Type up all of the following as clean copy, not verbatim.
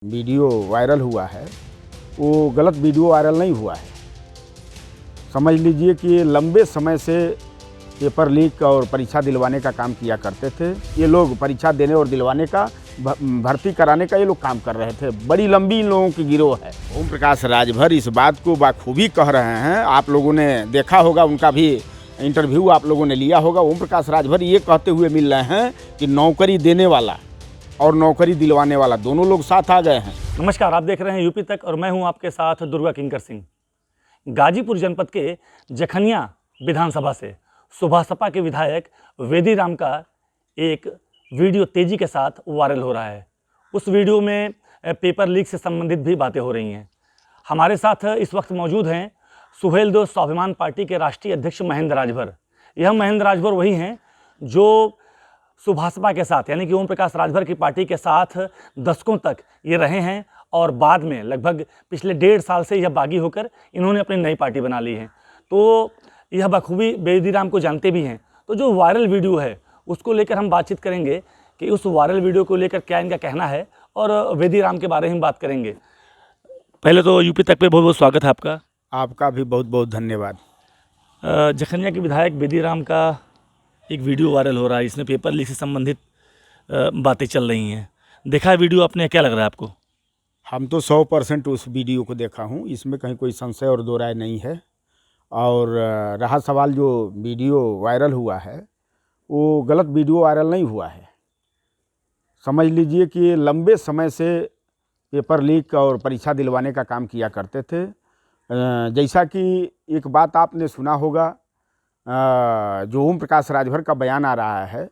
Video viral हुआ है वो गलत वीडियो वायरल नहीं हुआ है। समझ लीजिए कि ये लंबे समय से पेपर लीक और परीक्षा दिलवाने का काम किया करते थे। ये लोग परीक्षा देने और दिलवाने का भर्ती कराने का ये लोग काम कर रहे थे। बड़ी लंबी इन लोगों की गिरोह है। ओम प्रकाश राजभर इस बात को बाखूबी कह रहे हैं। आप लोगों ने देखा होगा, उनका भी इंटरव्यू आप लोगों ने लिया होगा। ओम प्रकाश राजभर ये कहते हुए मिल रहे हैं कि नौकरी देने वाला और नौकरी दिलवाने वाला दोनों लोग साथ आ गए हैं। नमस्कार, आप देख रहे हैं यूपी तक और मैं हूं आपके साथ दुर्गा किंकर सिंह। गाजीपुर जनपद के जखनिया विधानसभा से सुभासपा के विधायक वेदीराम का एक वीडियो तेजी के साथ वायरल हो रहा है। उस वीडियो में पेपर लीक से संबंधित भी बातें हो रही हैं। हमारे साथ इस वक्त मौजूद हैं सुहेलदेव स्वाभिमान पार्टी के राष्ट्रीय अध्यक्ष महेंद्र राजभर। यह महेंद्र राजभर वही हैं जो सुभासपा के साथ यानी कि ओम प्रकाश राजभर की पार्टी के साथ दशकों तक ये रहे हैं और बाद में लगभग पिछले 1.5 साल से यह बागी होकर इन्होंने अपनी नई पार्टी बना ली है। तो यह बखूबी वेदीराम को जानते भी हैं। तो जो वायरल वीडियो है उसको लेकर हम बातचीत करेंगे कि उस वायरल वीडियो को लेकर क्या इनका कहना है और वेदीराम के बारे में बात करेंगे। पहले तो यूपी तक पे बहुत बहुत स्वागत है आपका। आपका भी बहुत बहुत धन्यवाद। जखनिया के विधायक वेदीराम का एक वीडियो वायरल हो रहा है। इसमें पेपर लीक से संबंधित बातें चल रही हैं। देखा है वीडियो आपने, क्या लग रहा है आपको? हम तो 100% उस वीडियो को देखा हूँ, इसमें कहीं कोई संशय और दो राय नहीं है। और रहा सवाल जो वीडियो वायरल हुआ है वो गलत वीडियो वायरल नहीं हुआ है। समझ लीजिए कि ये लंबे समय से पेपर लीक और परीक्षा दिलवाने का काम किया करते थे। जैसा कि एक बात आपने सुना होगा, जो ओम प्रकाश राजभर का बयान आ रहा है,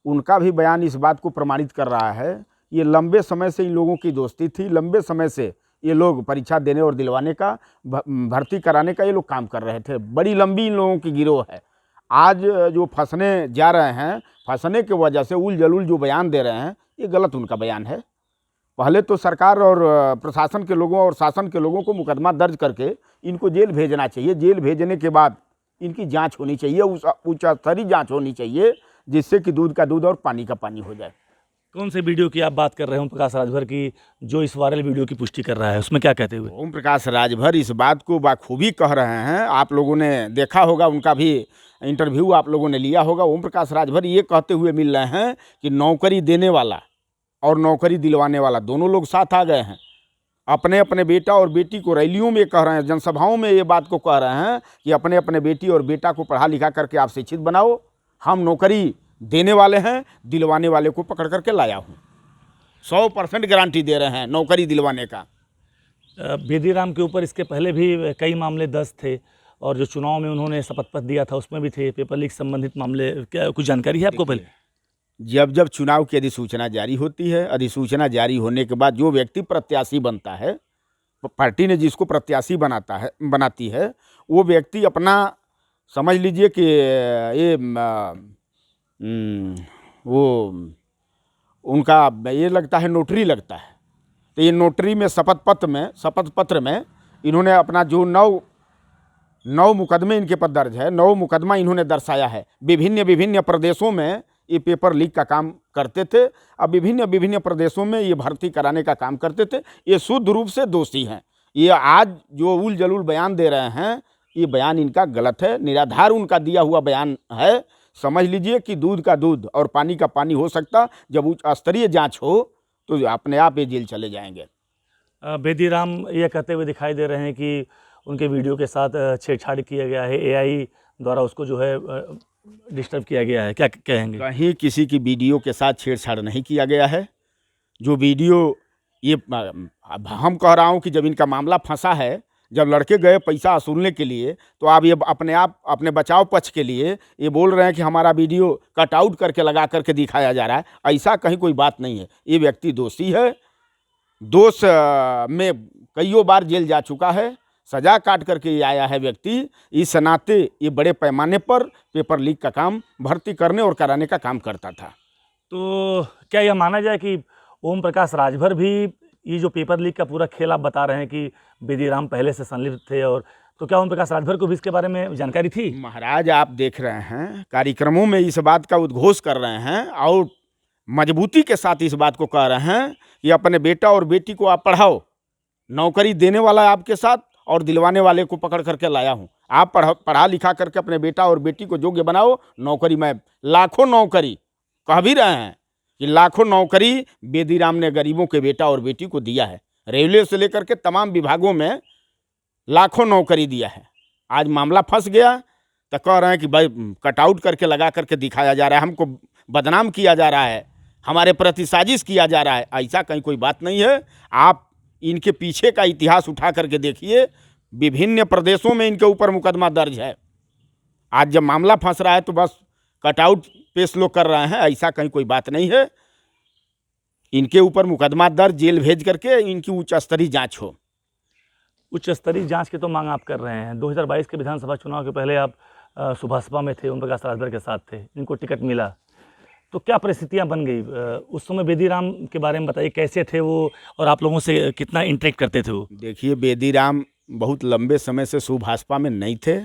उनका भी बयान इस बात को प्रमाणित कर रहा है। ये लंबे समय से इन लोगों की दोस्ती थी। लंबे समय से ये लोग परीक्षा देने और दिलवाने का भर्ती कराने का ये लोग काम कर रहे थे। बड़ी लंबी इन लोगों की गिरोह है। आज जो फंसने जा रहे हैं, फंसने की वजह से उल जलूल जो बयान दे रहे हैं, ये गलत उनका बयान है। पहले तो सरकार और प्रशासन के लोगों और शासन के लोगों को मुकदमा दर्ज करके इनको जेल भेजना चाहिए। जेल भेजने के बाद इनकी जांच होनी चाहिए, उच्च स्तरीय जांच होनी चाहिए, जिससे कि दूध का दूध और पानी का पानी हो जाए। कौन से वीडियो की आप बात कर रहे हैं ओम प्रकाश राजभर की, जो इस वायरल वीडियो की पुष्टि कर रहा है? उसमें क्या कहते हुए? ओम प्रकाश राजभर इस बात को बाखूबी कह रहे हैं। आप लोगों ने देखा होगा, उनका भी इंटरव्यू आप लोगों ने लिया होगा। ओम प्रकाश राजभर ये कहते हुए मिल रहे हैं कि नौकरी देने वाला और नौकरी दिलवाने वाला दोनों लोग साथ आ गए हैं। अपने अपने बेटा और बेटी को रैलियों में कह रहे हैं, जनसभाओं में ये बात को कह रहे हैं कि अपने अपने बेटी और बेटा को पढ़ा लिखा करके आप शिक्षित बनाओ। हम नौकरी देने वाले हैं, दिलवाने वाले को पकड़ करके लाया हूँ। 100% गारंटी दे रहे हैं नौकरी दिलवाने का। वेदीराम के ऊपर इसके पहले भी कई मामले दर्ज थे और जो चुनाव में उन्होंने शपथ पत्र दिया था उसमें भी थे पेपर लीक संबंधित मामले। क्या कुछ जानकारी है आपको? पहले जब चुनाव की अधिसूचना जारी होती है, अधिसूचना जारी होने के बाद जो व्यक्ति प्रत्याशी बनता है, पार्टी ने जिसको प्रत्याशी बनाती है, वो व्यक्ति अपना समझ लीजिए कि ये वो उनका ये लगता है, नोटरी लगता है। तो ये नोटरी में शपथ पत्र में इन्होंने अपना जो नौ मुकदमे इनके पर दर्ज है, 9 मुकदमा इन्होंने दर्शाया है। विभिन्न प्रदेशों में ये पेपर लीक का काम करते थे। अब विभिन्न प्रदेशों में ये भर्ती कराने का काम करते थे। ये शुद्ध रूप से दोषी हैं। ये आज जो उल जलूल बयान दे रहे हैं, ये बयान इनका गलत है, निराधार उनका दिया हुआ बयान है। समझ लीजिए कि दूध का दूध और पानी का पानी हो सकता। जब उच्च स्तरीय जांच हो तो अपने आप ये जेल चले जाएंगे। वेदीराम ये कहते हुए दिखाई दे रहे हैं कि उनके वीडियो के साथ छेड़छाड़ किया गया है, एआई द्वारा उसको जो है डिस्टर्ब किया गया है। क्या कहेंगे? कहीं किसी की वीडियो के साथ छेड़छाड़ नहीं किया गया है। जो वीडियो ये हम कह रहा हूँ कि जब इनका मामला फंसा है, जब लड़के गए पैसा वसूलने के लिए, तो आप ये अपने बचाव पक्ष के लिए ये बोल रहे हैं कि हमारा वीडियो कट आउट करके लगा करके दिखाया जा रहा है। ऐसा कहीं कोई बात नहीं है। ये व्यक्ति दोषी है, दोष में कईयों बार जेल जा चुका है, सजा काट करके ये आया है व्यक्ति। इस नाते ये बड़े पैमाने पर पेपर लीक का काम भर्ती करने और कराने का काम करता था। तो क्या यह माना जाए कि ओम प्रकाश राजभर भी ये जो पेपर लीक का पूरा खेल आप बता रहे हैं कि वेदीराम पहले से संलिप्त थे, और तो क्या ओम प्रकाश राजभर को भी इसके बारे में जानकारी थी? महाराज, आप देख रहे हैं कार्यक्रमों में इस बात का उद्घोष कर रहे हैं और मजबूती के साथ इस बात को कह रहे हैं कि अपने बेटा और बेटी को आप पढ़ाओ। नौकरी देने वाला है आपके साथ और दिलवाने वाले को पकड़ करके लाया हूँ। आप पढ़ा लिखा करके अपने बेटा और बेटी को योग्य बनाओ। नौकरी में लाखों नौकरी कह भी रहे हैं कि लाखों नौकरी बेदीराम ने गरीबों के बेटा और बेटी को दिया है। रेलवे से लेकर के तमाम विभागों में लाखों नौकरी दिया है। आज मामला फंस गया तो कह रहे हैं कि भाई कटआउट करके लगा करके दिखाया जा रहा है, हमको बदनाम किया जा रहा है, हमारे प्रति साजिश किया जा रहा है। ऐसा कहीं कोई बात नहीं है। आप इनके पीछे का इतिहास उठा करके देखिए, विभिन्न प्रदेशों में इनके ऊपर मुकदमा दर्ज है। आज जब मामला फंस रहा है तो बस कटआउट पेश लोग कर रहे हैं, ऐसा कहीं कोई बात नहीं है। इनके ऊपर मुकदमा दर्ज, जेल भेज करके इनकी उच्च स्तरीय जांच हो। उच्च स्तरीय जांच की तो मांग आप कर रहे हैं। 2022 के विधानसभा चुनाव के पहले आप सुभाषपा में थे, ओम प्रकाश राजभर के साथ थे, इनको टिकट मिला, तो क्या परिस्थितियां बन गई? उस समय बेदीराम के बारे में बताइए, कैसे थे वो और आप लोगों से कितना इंटरेक्ट करते थे वो? देखिए, बेदीराम बहुत लंबे समय से सुभाषपा में नहीं थे।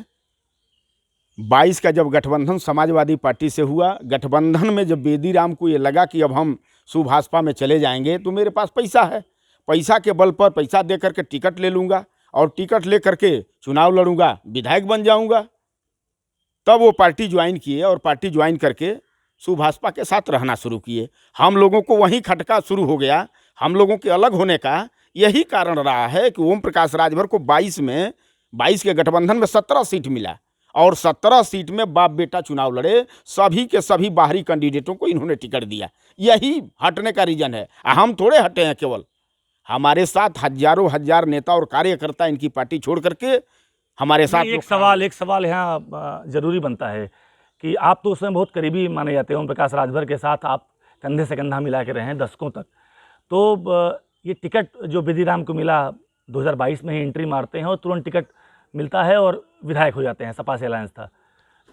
22 का जब गठबंधन समाजवादी पार्टी से हुआ, गठबंधन में जब बेदीराम को ये लगा कि अब हम सुभाषपा में चले जाएंगे तो मेरे पास पैसा है, पैसा के बल पर पैसा दे करके टिकट ले लूँगा और टिकट ले करके चुनाव लड़ूंगा, विधायक बन जाऊंगा। तब वो पार्टी ज्वाइन किए और पार्टी ज्वाइन करके सुभाषपा के साथ रहना शुरू किए। हम लोगों को वहीं खटका शुरू हो गया। हम लोगों के अलग होने का यही कारण रहा है कि ओम प्रकाश राजभर को 22 के गठबंधन में 17 सीट मिला और 17 सीट में बाप बेटा चुनाव लड़े। सभी के सभी बाहरी कैंडिडेटों को इन्होंने टिकट दिया। यही हटने का रीजन है। हम थोड़े हटे हैं, केवल हमारे साथ हजारों हजार नेता और कार्यकर्ता इनकी पार्टी छोड़ करके हमारे साथ। एक सवाल यहाँ जरूरी बनता है कि आप तो उसमें बहुत करीबी माने जाते हैं, ओम प्रकाश राजभर के साथ आप कंधे से कंधा मिला के रहे हैं दशकों तक। तो ये टिकट जो बेदीराम को मिला, 2022 में ही एंट्री मारते हैं और तुरंत टिकट मिलता है और विधायक हो जाते हैं, सपा से अलायंस था।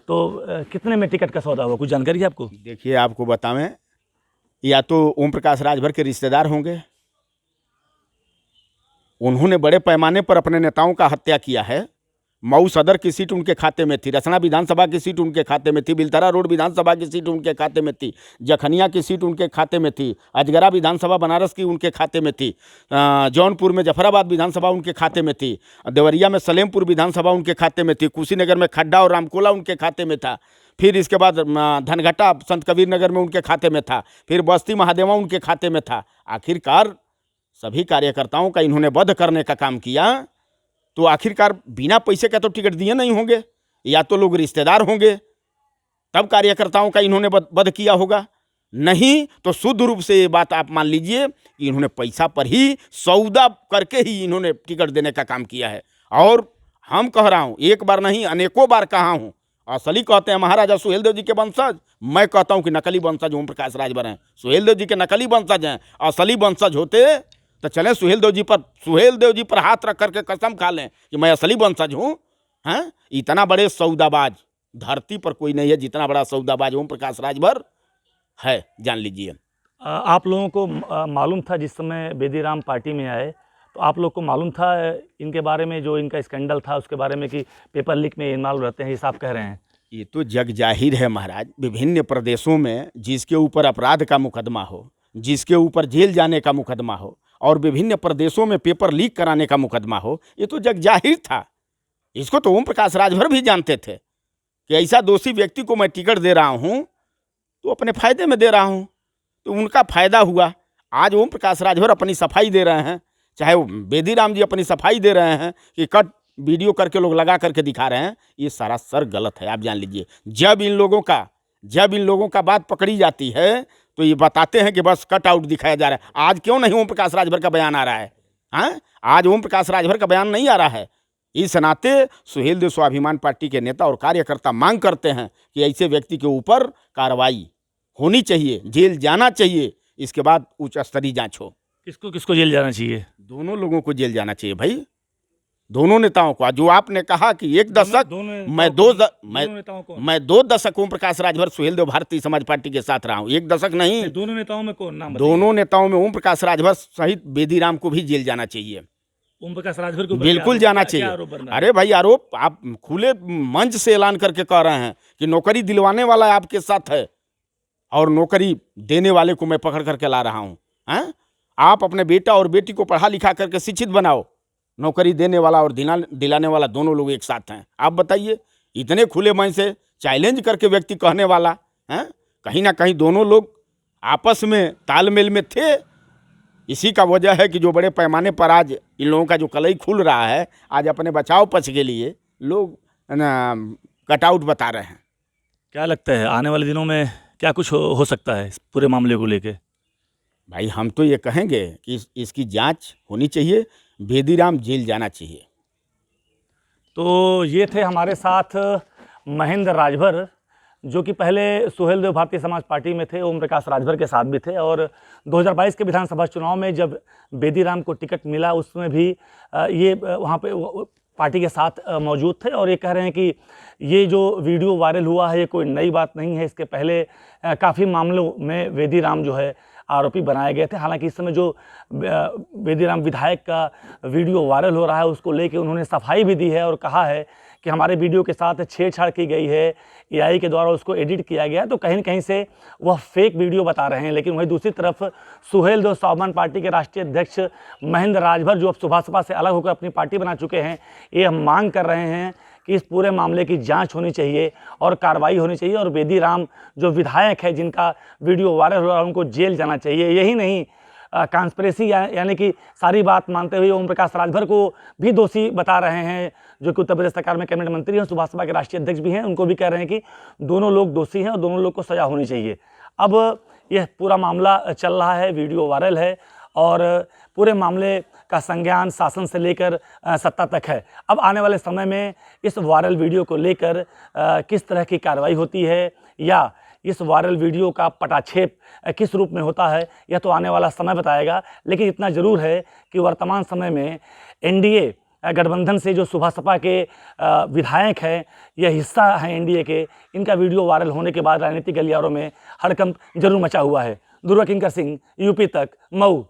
तो कितने में टिकट का सौदा हुआ, कुछ जानकारी है आपको? देखिए, आपको बतावें, या तो ओम प्रकाश राजभर के रिश्तेदार होंगे, उन्होंने बड़े पैमाने पर अपने नेताओं का हत्या किया है। मऊ सदर की सीट उनके खाते में थी, रसना विधानसभा की सीट उनके खाते में थी, बिलतरा रोड विधानसभा की सीट उनके खाते में थी, जखनिया की सीट उनके खाते में थी, अजगरा विधानसभा बनारस की उनके खाते में थी, जौनपुर में जफराबाद विधानसभा उनके खाते में थी, देवरिया में सलेमपुर विधानसभा उनके खाते में थी, कुशीनगर में खड्डा और रामकोला उनके खाते में था, फिर इसके बाद धनघटा संत कबीर नगर में उनके खाते में था, फिर बस्ती महादेवा उनके खाते में था। आखिरकार सभी कार्यकर्ताओं का इन्होंने वध करने का काम किया। तो आखिरकार बिना पैसे का तो टिकट दिए नहीं होंगे, या तो लोग रिश्तेदार होंगे, तब कार्यकर्ताओं का इन्होंने वध किया होगा। नहीं तो शुद्ध रूप से ये बात आप मान लीजिए कि इन्होंने पैसा पर ही, सौदा करके ही इन्होंने टिकट देने का काम किया है। और हम कह रहा हूँ, एक बार नहीं अनेकों बार कहा हूँ, असली कहते हैं महाराजा सुहेलदेव जी के वंशज, मैं कहता हूँ कि नकली वंशज ओम प्रकाश राजभर हैं। सुहेलदेव जी के नकली वंशज हैं। असली वंशज होते तो चले सुहेलदेव जी पर हाथ रख करके कसम खा लें कि मैं असली वंशज हूँ। हैं, इतना बड़े सौदाबाज धरती पर कोई नहीं है जितना बड़ा सौदाबाज ओम प्रकाश राजभर है, जान लीजिए। आप लोगों को मालूम था जिस समय बेदीराम पार्टी में आए, तो आप लोग को मालूम था इनके बारे में, जो इनका स्कैंडल था उसके बारे में, कि पेपर लीक में इन्वॉल्व रहते हैं, ये साफ कह रहे हैं? ये तो जग जाहिर है महाराज। विभिन्न प्रदेशों में जिसके ऊपर अपराध का मुकदमा हो, जिसके ऊपर जेल जाने का मुकदमा हो और विभिन्न प्रदेशों में पेपर लीक कराने का मुकदमा हो, ये तो जग जाहिर था। इसको तो ओम प्रकाश राजभर भी जानते थे कि ऐसा दोषी व्यक्ति को मैं टिकट दे रहा हूँ तो अपने फायदे में दे रहा हूँ, तो उनका फायदा हुआ। आज ओम प्रकाश राजभर अपनी सफाई दे रहे हैं, चाहे वो बेदीराम जी अपनी सफाई दे रहे हैं कि कट वीडियो करके लोग लगा करके दिखा रहे हैं, ये सारा सर गलत है। आप जान लीजिए, जब इन लोगों का बात पकड़ी जाती है तो ये बताते हैं कि बस कट आउट दिखाया जा रहा है। आज क्यों नहीं ओम प्रकाश राजभर का बयान आ रहा है? हाँ, आज ओम प्रकाश राजभर का बयान नहीं आ रहा है। इस नाते सुहेलदेव स्वाभिमान पार्टी के नेता और कार्यकर्ता मांग करते हैं कि ऐसे व्यक्ति के ऊपर कार्रवाई होनी चाहिए, जेल जाना चाहिए, इसके बाद उच्च स्तरीय जांच हो। किसको किसको जेल जाना चाहिए? दोनों लोगों को जेल जाना चाहिए भाई, दोनों नेताओं को। जो आपने कहा कि एक दशक, मैं 2 दशक ओम प्रकाश राजभर सुहेलदेव भारतीय समाज पार्टी के साथ रहा हूँ, 1 दशक नहीं। दोनों नेताओं में कौन नाम बताइए? दोनों नेताओं में ओम प्रकाश राजभर सहित बेदीराम को भी जेल जाना चाहिए। ओम प्रकाश राजभर को बिल्कुल जाना चाहिए। अरे भाई, आरोप आप खुले मंच से ऐलान करके कह रहे हैं कि नौकरी दिलवाने वाला आपके साथ है और नौकरी देने वाले को मैं पकड़ करके ला रहा हूँ। हैं? आप अपने बेटा और बेटी को पढ़ा लिखा करके शिक्षित बनाओ, नौकरी देने वाला और दिलाने वाला दोनों लोग एक साथ हैं। आप बताइए, इतने खुले मन से चैलेंज करके व्यक्ति कहने वाला हैं, कहीं ना कहीं दोनों लोग आपस में तालमेल में थे। इसी का वजह है कि जो बड़े पैमाने पर आज इन लोगों का जो कलई खुल रहा है, आज अपने बचाव पक्ष के लिए लोग कटआउट बता रहे हैं। क्या लगता है आने वाले दिनों में क्या कुछ हो सकता है इस पूरे मामले को लेके? भाई हम तो ये कहेंगे कि इसकी जांच होनी चाहिए, बेदीराम जेल जाना चाहिए। तो ये थे हमारे साथ महेंद्र राजभर, जो कि पहले सुहेलदेव भारतीय समाज पार्टी में थे, ओम प्रकाश राजभर के साथ भी थे, और 2022 के विधानसभा चुनाव में जब बेदीराम को टिकट मिला उसमें भी ये वहाँ पे पार्टी के साथ मौजूद थे। और ये कह रहे हैं कि ये जो वीडियो वायरल हुआ है ये कोई नई बात नहीं है, इसके पहले काफ़ी मामलों में बेदीराम जो है आरोपी बनाए गए थे। हालांकि इस समय जो बेदीराम विधायक का वीडियो वायरल हो रहा है उसको लेके उन्होंने सफाई भी दी है और कहा है कि हमारे वीडियो के साथ छेड़छाड़ की गई है, एआई के द्वारा उसको एडिट किया गया है, तो कहीं न कहीं से वह फेक वीडियो बता रहे हैं। लेकिन वहीं दूसरी तरफ सुहेलदेव स्वाभिमान पार्टी के राष्ट्रीय अध्यक्ष महेंद्र राजभर, जो अब सुबह सपा से अलग होकर अपनी पार्टी बना चुके हैं, ये मांग कर रहे हैं कि इस पूरे मामले की जांच होनी चाहिए और कार्रवाई होनी चाहिए, और बेदीराम जो विधायक है जिनका वीडियो वायरल हो रहा है उनको जेल जाना चाहिए। यही नहीं, कॉन्स्पिरेसी यानी कि सारी बात मानते हुए ओम प्रकाश राजभर को भी दोषी बता रहे हैं, जो कि उत्तर प्रदेश सरकार में कैबिनेट मंत्री हैं, सुभाष सपा के राष्ट्रीय अध्यक्ष भी हैं। उनको भी कह रहे हैं कि दोनों लोग दोषी हैं और दोनों लोग को सज़ा होनी चाहिए। अब यह पूरा मामला चल रहा है, वीडियो वायरल है और पूरे मामले का संज्ञान शासन से लेकर सत्ता तक है। अब आने वाले समय में इस वायरल वीडियो को लेकर किस तरह की कार्रवाई होती है या इस वायरल वीडियो का पटाक्षेप किस रूप में होता है, यह तो आने वाला समय बताएगा। लेकिन इतना ज़रूर है कि वर्तमान समय में एनडीए गठबंधन से जो सुभाष सपा के विधायक हैं, यह हिस्सा हैं एनडीए के, इनका वीडियो वायरल होने के बाद राजनीतिक गलियारों में हड़कंप जरूर मचा हुआ है। दुर्गा किंकर सिंह, यूपी तक, मऊ।